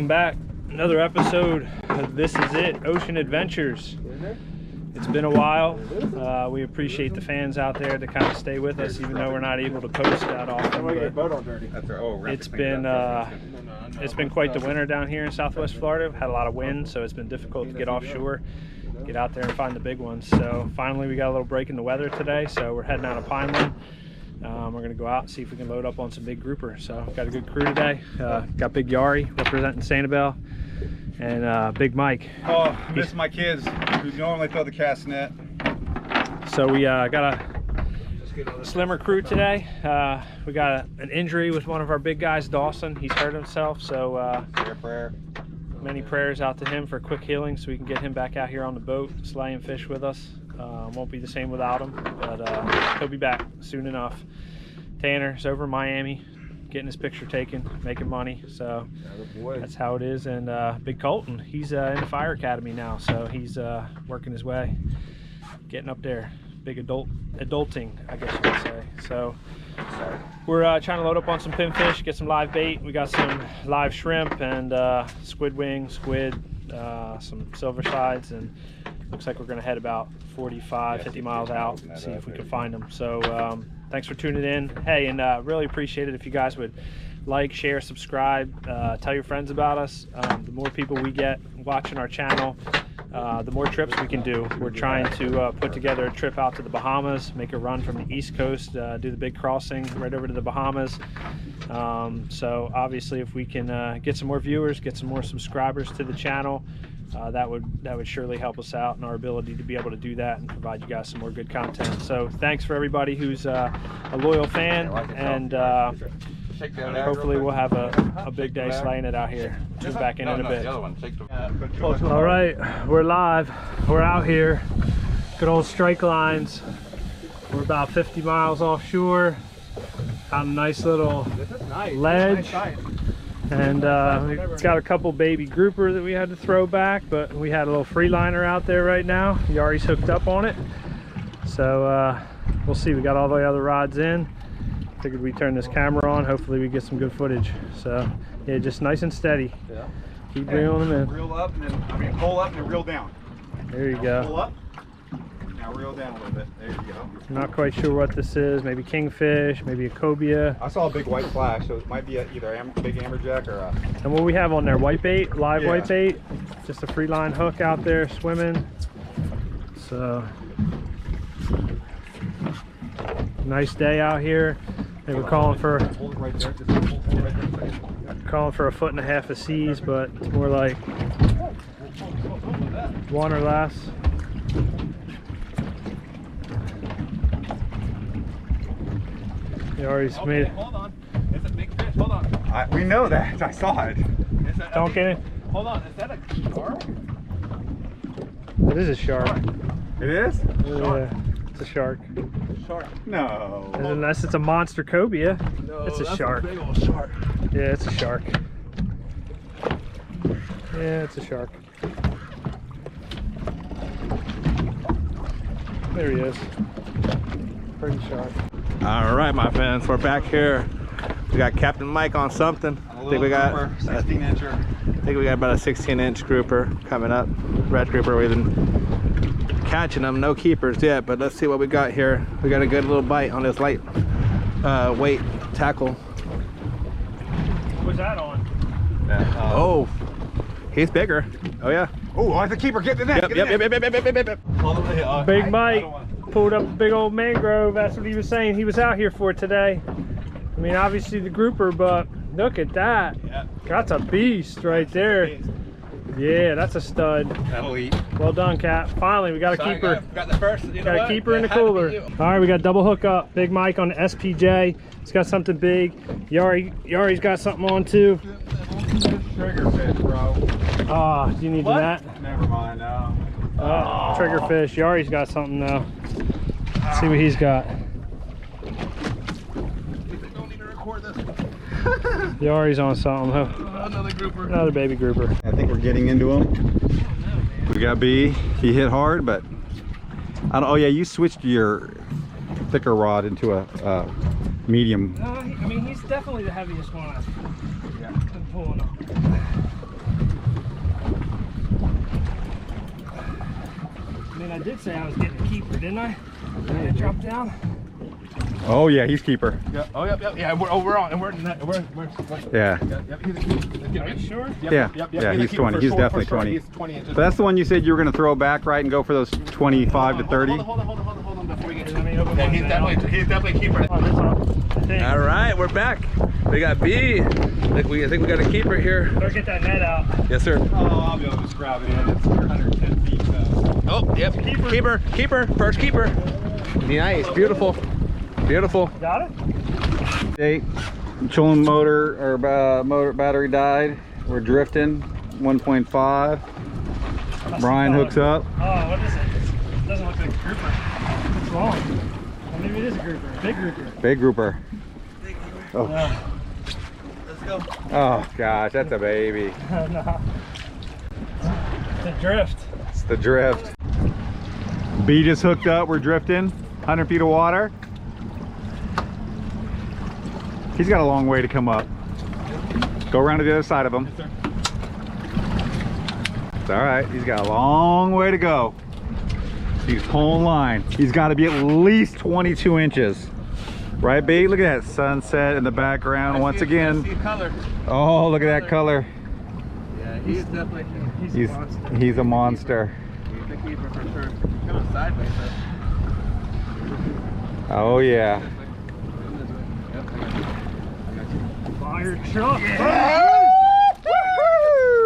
welcome back. Another episode of This Is It, Ocean Adventures. It's been a while. We appreciate the fans out there to kind of stay with us, even though we're not able to post that often. It's been quite the winter down here in Southwest Florida. We've had a lot of wind, so it's been difficult to get offshore, get out there and find the big ones. So finally we got a little break in the weather today, so we're heading out of Pineland. We're going to go out and see if we can load up on some big grouper. So got a good crew today. Got Big Yari representing Sanibel, and Big Mike. Oh, I miss my kids who normally throw the cast net. So we got a slimmer crew today. We got an injury with one of our big guys, Dawson. He's hurt himself, so many prayers out to him for quick healing so we can get him back out here on the boat, slaying fish with us. Won't be the same without him, but he'll be back soon enough. Tanner's over in Miami getting his picture taken, making money, so that's how it is. And Big Colton, he's in the fire academy now, so he's working his way, getting up there. Big adulting, I guess you could say. So we're trying to load up on some pinfish, get some live bait. We got some live shrimp and squid wings, squid, some silver sides, and looks like we're going to head about 50 miles out and see if we can find them. So thanks for tuning in. Hey, and really appreciate it if you guys would like, share, subscribe, tell your friends about us. The more people we get watching our channel, the more trips we can do. We're trying to put together a trip out to the Bahamas, make a run from the East Coast, do the big crossing right over to the Bahamas. So obviously if we can get some more viewers, get some more subscribers to the channel, that would surely help us out in our ability to be able to do that and provide you guys some more good content. So thanks for everybody who's a loyal fan, and hopefully we'll have a big day slaying it out here. Tune back in a bit. All right, we're live. We're out here. Good old strike lines. We're about 50 miles offshore. Got a nice little ledge. And we've got a couple baby grouper that we had to throw back, but we had a little freeliner out there right now. Yari's hooked up on it. So we'll see. We got all the other rods in. Figured we turn this camera on. Hopefully we get some good footage. So yeah, just nice and steady. Yeah. Keep reeling them in. Reel up and then, pull up and then reel down. There you go. Pull up. Now reel down a little bit. There you go. I'm not quite sure what this is. Maybe kingfish, maybe a cobia. I saw a big white flash, so it might be either a big amberjack or a... And what we have on there, white bait, live white bait. Just a free line hook out there swimming. So nice day out here. They were calling for a 1.5 foot of seas, but it's more like 1 or less. You already made it. Hold on. It's a big fish. Hold on. We know that. I saw it. Don't get it. Hold on. Is that a shark? It is a shark. It is? Yeah, it's a shark. Shark. No. Unless it's a monster cobia. No, it's a that's shark. A big old shark. Yeah, it's a shark. Yeah, it's a shark. There he is. Pretty sharp. All right, my friends, we're back here. We got Captain Mike on something. I think we got 16-incher. I think we got about a 16-inch grouper coming up. Red grouper. We've been catching them, no keepers yet, but let's see what we got here. We got a good little bite on this light weight tackle. What's that on? Oh, he's bigger. Oh yeah. Oh, I have to keep her. Get the net. Yep. Big Mike pulled up a big old mangrove. That's what he was saying he was out here for today. I mean, obviously the grouper, but look at that. Yeah. That's a beast right there. Yeah, that's a stud. That'll eat. Well done, Cap. Finally, we got a keeper. Got the first. Got a keeper in the cooler. All right, we got double hook up. Big Mike on the SPJ. He's got something big. Yari's got something on too. Triggerfish, bro. Ah, do you need the net? Never mind. No. Triggerfish. Yari's got something now. Let's see what he's got. Don't need to record this. Yari's on something, huh? Another grouper. Another baby grouper. I think we're getting into him. We got B. He hit hard, but I don't. Oh yeah, you switched your thicker rod into a medium. I mean, he's definitely the heaviest one I've been pulling up. I mean, I did say I was getting a keeper, didn't I? Did I drop down? Oh yeah, he's keeper. Yep. Oh yep. Yeah. We're on, and we're Yeah. Yep. He's a keeper. Are you sure? Yeah, he's 20. He's definitely 20. He's 20 inches. But that's the one you said you were going to throw back, right, and go for those 25 to 30. Hold on before we get to Let me open yeah, mine he's definitely a keeper. Oh, this one. I think. All right, we're back. We got B. I think we got a keeper here. Better get that net out. Yes, sir. Oh, I'll be able to just grab it in. It's 110 feet. Oh, yep. Keeper. First keeper. Nice. Beautiful. Got it? Trolling motor or motor battery died. We're drifting 1.5. Brian hooks up. Oh, what is it? It doesn't look like a grouper. What's wrong? Well, maybe it is a grouper. Big grouper. Big grouper. Oh. Let's go. Oh gosh, that's a baby. No. It's a drift. It's the drift. B just hooked up. We're drifting 100 feet of water. He's got a long way to come up. Go around to the other side of him. Yes, sir. It's all right. He's got a long way to go. He's pulling line. He's got to be at least 22 inches. Right, B? Look at that sunset in the background once again. Color. Oh, look at that color. Yeah, he's definitely He's a monster. He's the keeper for sure. Coming sideways though. Oh yeah. Fire truck.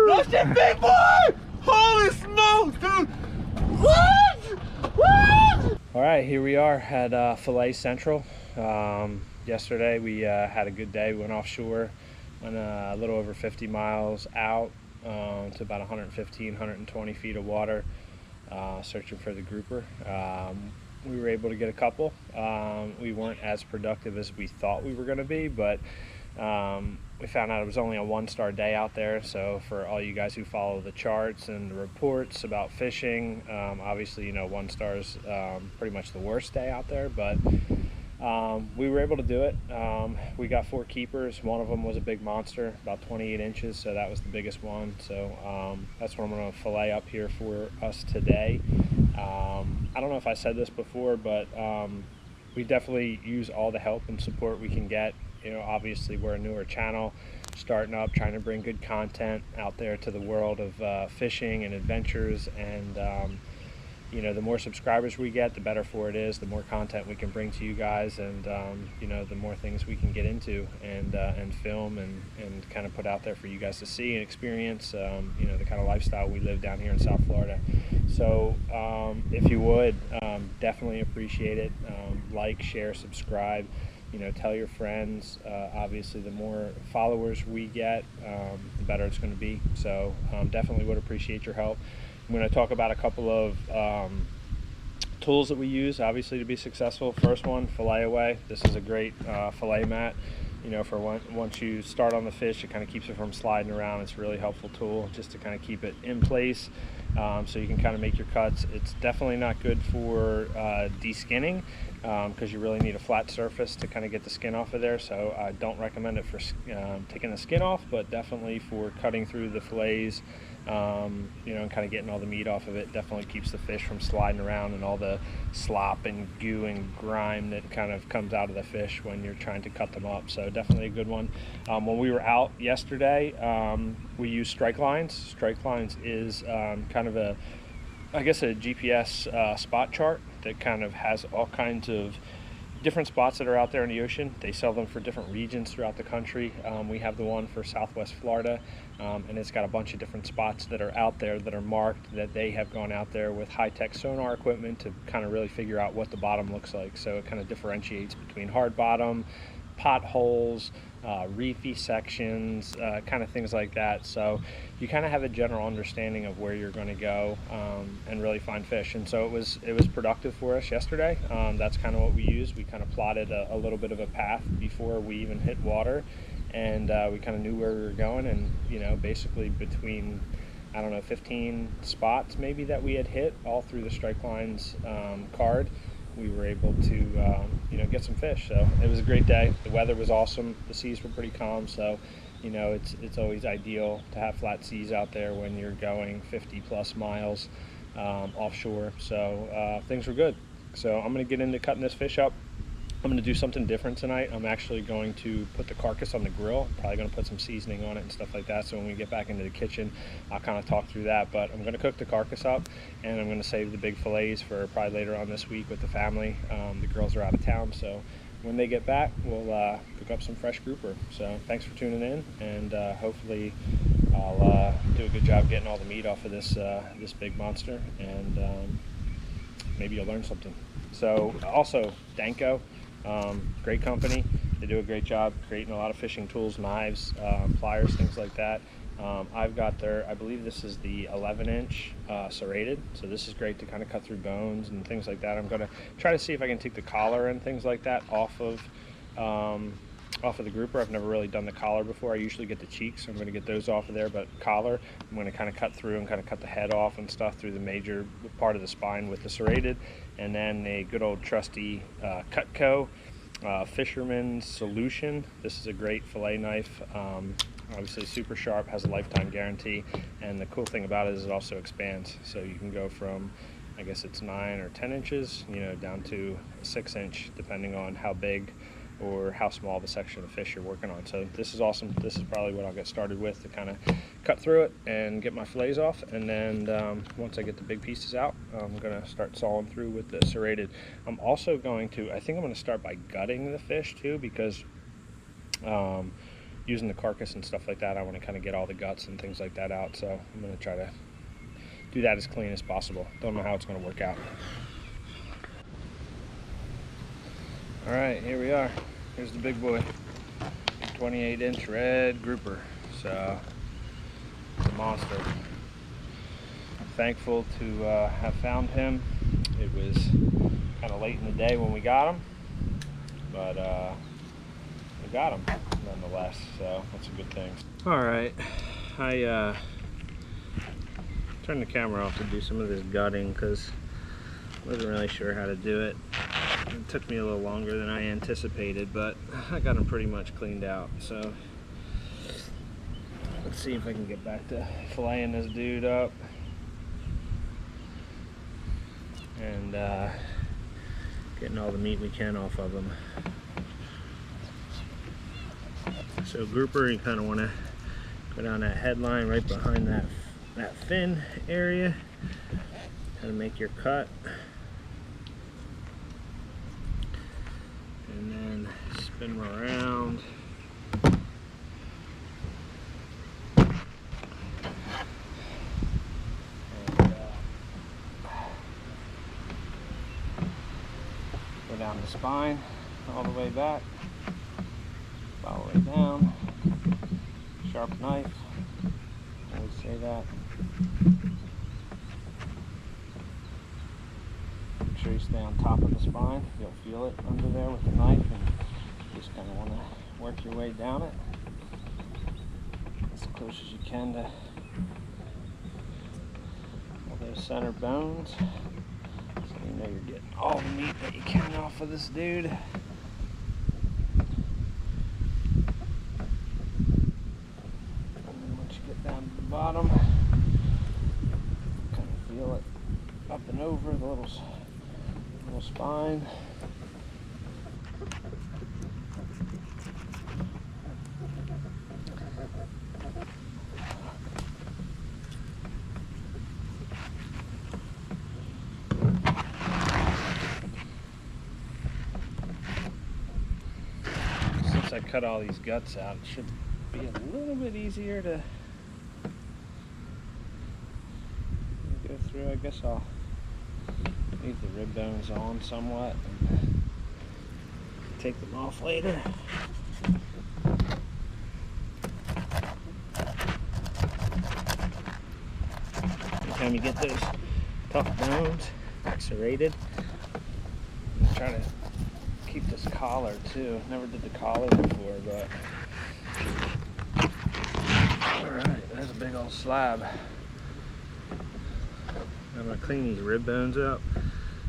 That's a big boy! Holy smokes, dude! What? All right, here we are at Filet Central. Yesterday we had a good day. We went offshore, went a little over 50 miles out to about 115, 120 feet of water, searching for the grouper. We were able to get a couple. We weren't as productive as we thought we were going to be, but we found out it was only a one-star day out there. So for all you guys who follow the charts and the reports about fishing, obviously, you know, one star is pretty much the worst day out there, but we were able to do it. We got 4 keepers. One of them was a big monster, about 28 inches, so that was the biggest one. So that's what I'm going to fillet up here for us today. I don't know if I said this before, but we definitely use all the help and support we can get. You know, obviously we're a newer channel, starting up, trying to bring good content out there to the world of fishing and adventures, and you know, the more subscribers we get, the better for it is, the more content we can bring to you guys, and you know, the more things we can get into and film and kind of put out there for you guys to see and experience, you know, the kind of lifestyle we live down here in South Florida. So if you would, definitely appreciate it. Like, share, subscribe, you know, tell your friends. Obviously the more followers we get, the better it's going to be. So definitely would appreciate your help. I'm going to talk about a couple of tools that we use, obviously, to be successful. First one, fillet away. This is a great fillet mat. You know, for once you start on the fish, it kind of keeps it from sliding around. It's a really helpful tool just to kind of keep it in place, so you can kind of make your cuts. It's definitely not good for de-skinning, because you really need a flat surface to kind of get the skin off of there. So I don't recommend it for taking the skin off, but definitely for cutting through the fillets, you know, and kind of getting all the meat off of it. Definitely keeps the fish from sliding around and all the slop and goo and grime that kind of comes out of the fish when you're trying to cut them up. So definitely a good one. When we were out yesterday, we used strike lines. Strike lines is kind of a, I guess, a GPS spot chart that kind of has all kinds of different spots that are out there in the ocean. They sell them for different regions throughout the country. We have the one for Southwest Florida, and it's got a bunch of different spots that are out there that are marked, that they have gone out there with high-tech sonar equipment to kind of really figure out what the bottom looks like. So it kind of differentiates between hard bottom, potholes, reefy sections, kind of things like that. So you kind of have a general understanding of where you're going to go and really find fish. And so it was productive for us yesterday. That's kind of what we used. We kind of plotted a little bit of a path before we even hit water, and we kind of knew where we were going. And you know, basically between, I don't know, 15 spots maybe that we had hit all through the strike lines card, we were able to you know, get some fish. So it was a great day. The weather was awesome. The seas were pretty calm. So you know, it's always ideal to have flat seas out there when you're going 50 plus miles. offshore. So things were good. So I'm gonna get into cutting this fish up. I'm gonna do something different tonight. I'm actually going to put the carcass on the grill. Probably gonna put some seasoning on it and stuff like that. So when we get back into the kitchen, I'll kind of talk through that. But I'm gonna cook the carcass up, and I'm gonna save the big fillets for probably later on this week with the family. The girls are out of town, so when they get back, we'll cook up some fresh grouper. So thanks for tuning in, and hopefully I'll do a good job getting all the meat off of this this big monster, and maybe you'll learn something. So also Danko. Great company. They do a great job creating a lot of fishing tools, knives, pliers, things like that. I've got their, I believe this is the 11-inch serrated, so this is great to kind of cut through bones and things like that. I'm going to try to see if I can take the collar and things like that off of the grouper. I've never really done the collar before. I usually get the cheeks, so I'm going to get those off of there, but collar, I'm going to kind of cut through and kind of cut the head off and stuff through the major part of the spine with the serrated, and then a good old trusty Cutco Fisherman's Solution. This is a great fillet knife. Obviously super sharp, has a lifetime guarantee, and the cool thing about it is it also expands, so you can go from, I guess it's 9 or 10 inches, you know, down to a 6-inch, depending on how big or how small the section of fish you're working on. So this is awesome. This is probably what I'll get started with to kind of cut through it and get my fillets off, and then once I get the big pieces out, I'm going to start sawing through with the serrated. I'm also going to, I think I'm going to start by gutting the fish too, because using the carcass and stuff like that, I want to kind of get all the guts and things like that out. So I'm going to try to do that as clean as possible. Don't know how it's going to work out. All right, here we are. Here's the big boy, 28-inch red grouper. So it's a monster. I'm thankful to have found him. It was kind of late in the day when we got him, but we got him nonetheless, so that's a good thing. All right, I turned the camera off to do some of this gutting because I wasn't really sure how to do it. It took me a little longer than I anticipated, but I got him pretty much cleaned out. So let's see if I can get back to filleting this dude up and getting all the meat we can off of him. So grouper, you kind of want to go down that headline right behind that fin area, kind of make your cut. And then spin them around. And go down the spine, all the way back, all the way down. Sharp knife, I always say that. Make sure you stay on top of the spine. You'll feel it under there with the knife, and you just kind of want to work your way down it as close as you can to all those center bones, so you know you're getting all the meat that you can off of this dude. And once you get down to the bottom, kind of feel it up and over the little spine. Since I cut all these guts out, it should be a little bit easier to go through. I guess I'll leave the rib bones on somewhat and take them off later. Anytime you get those tough bones serrated, I'm trying to keep this collar too. Never did the collar before, but alright, there's a big old slab. I'm going to clean these rib bones up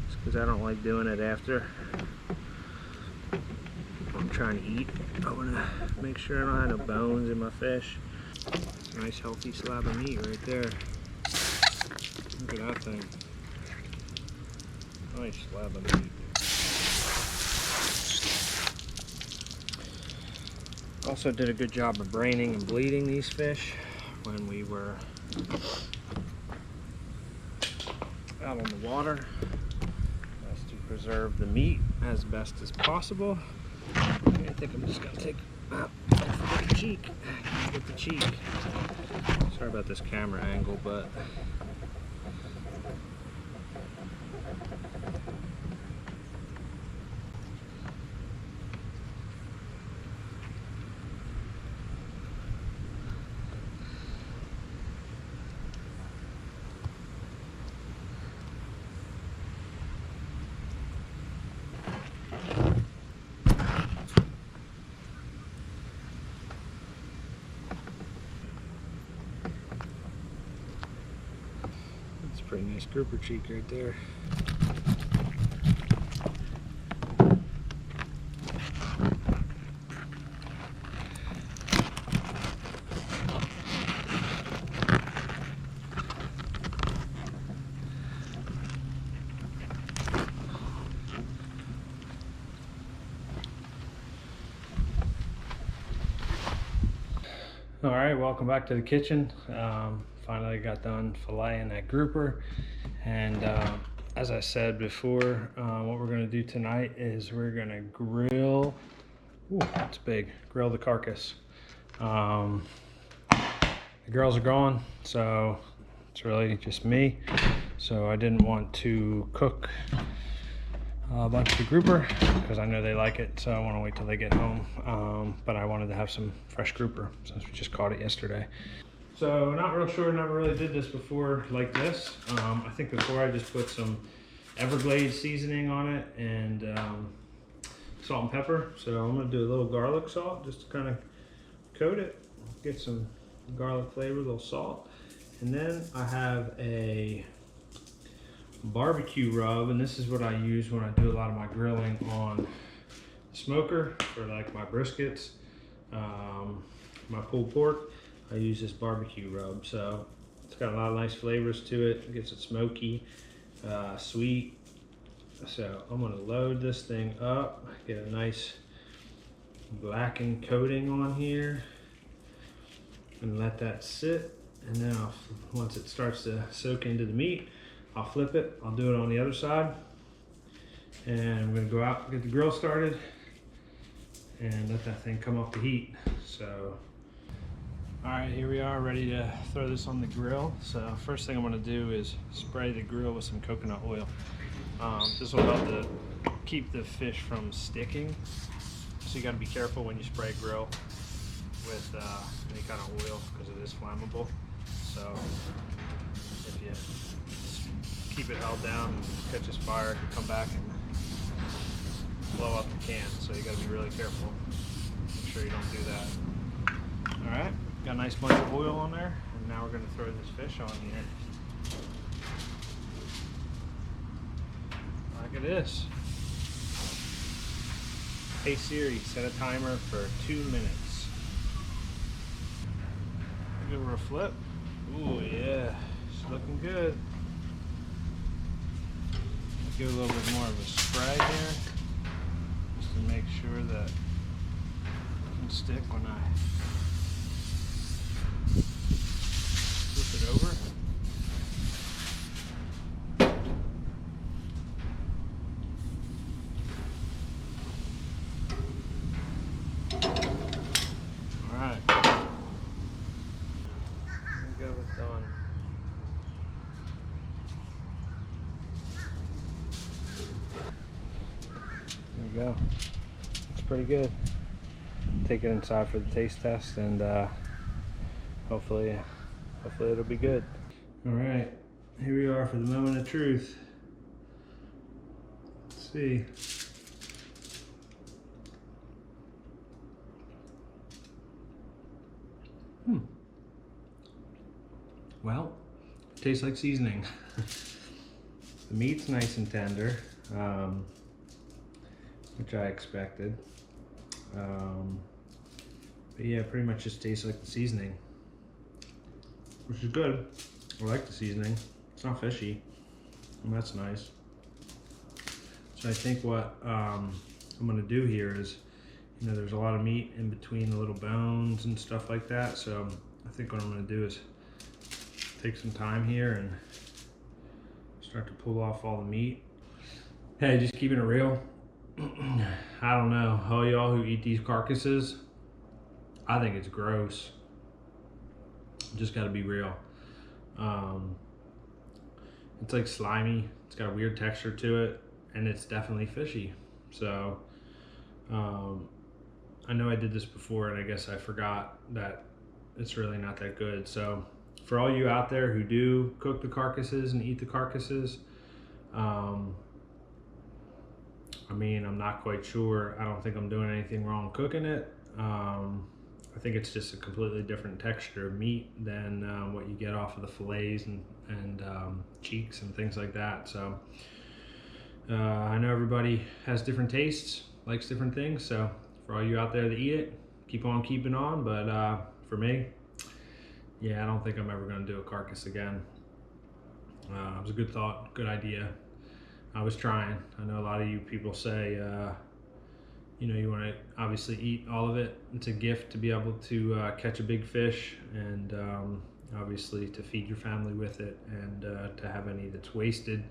just because I don't like doing it after I'm trying to eat. I want to make sure I don't have no bones in my fish. Nice healthy slab of meat right there. Look at that thing. Nice slab of meat. Also did a good job of braining and bleeding these fish when we were out on the water. That's to preserve the meat as best as possible. I think I'm just gonna take the cheek. Get the cheek. Sorry about this camera angle, but that's a pretty nice grouper cheek right there. All right, welcome back to the kitchen. Finally got done filleting that grouper, and as I said before, what we're gonna do tonight is we're gonna grill. Ooh, that's big. Grill the carcass. The girls are gone, so it's really just me. So I didn't want to cook a bunch of grouper because I know they like it, so I want to wait till they get home. But I wanted to have some fresh grouper since we just caught it yesterday. So not real sure, never really did this before like this. I think before I just put some Everglades seasoning on it and salt and pepper. So I'm gonna do a little garlic salt just to kind of coat it, get some garlic flavor, a little salt. And then I have a barbecue rub, and this is what I use when I do a lot of my grilling on the smoker for like my briskets, my pulled pork. I use this barbecue rub, so it's got a lot of nice flavors to it. It gets it smoky, sweet. So I'm gonna load this thing up, get a nice blackened coating on here, and let that sit. And then once it starts to soak into the meat, I'll flip it. I'll do it on the other side, and I'm gonna go out and get the grill started and let that thing come off the heat. So, all right, here we are, ready to throw this on the grill. So first thing I'm gonna do is spray the grill with some coconut oil. This will help to keep the fish from sticking. So you gotta be careful when you spray a grill with any kind of oil because it is flammable. So if you keep it held down and catches fire, it can come back and blow up the can. So you got to be really careful. Make sure you don't do that. All right, got a nice bunch of oil on there, and now we're going to throw this fish on here. Look at this. Hey Siri, set a timer for 2 minutes. Give her a flip. Ooh yeah, she's looking good. Give a little bit more of a spray here, just to make sure that it can stick when I flip it over. All right, there we go, it's done. There you go. It's pretty good. Take it inside for the taste test, and hopefully it'll be good. All right, here we are for the moment of truth. Let's see. Well, it tastes like seasoning. The meat's nice and tender, which I expected. But yeah, pretty much just tastes like the seasoning, which is good. I like the seasoning. It's not fishy. And that's nice. So I think what I'm gonna do here is, you know, there's a lot of meat in between the little bones and stuff like that. So I think what I'm gonna do is take some time here and start to pull off all the meat. Hey, just keeping it real. I don't know, all y'all who eat these carcasses, I think it's gross. Just gotta be real. It's like slimy, it's got a weird texture to it, and it's definitely fishy. So I know I did this before, and I guess I forgot that it's really not that good. So for all you out there who do cook the carcasses and eat the carcasses, I mean, I'm not quite sure. I don't think I'm doing anything wrong cooking it. I think it's just a completely different texture of meat than what you get off of the fillets and cheeks and things like that. So I know everybody has different tastes, likes different things. So for all you out there that eat it, keep on keeping on. But for me, yeah, I don't think I'm ever gonna do a carcass again. It was a good thought, good idea. I was trying. I know a lot of you people say, you know, you want to obviously eat all of it. It's a gift to be able to catch a big fish, and obviously to feed your family with it, and to have any that's wasted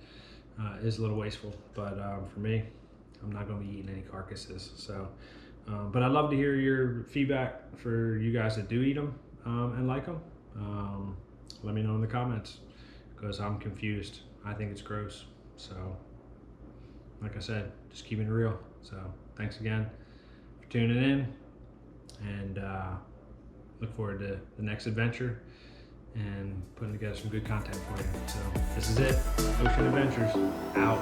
is a little wasteful. But for me, I'm not going to be eating any carcasses. So, but I'd love to hear your feedback for you guys that do eat them and like them. Let me know in the comments, because I'm confused. I think it's gross. So, like I said, just keeping it real. So, thanks again for tuning in, and look forward to the next adventure and putting together some good content for you. So, this is it. Ocean Adventures out.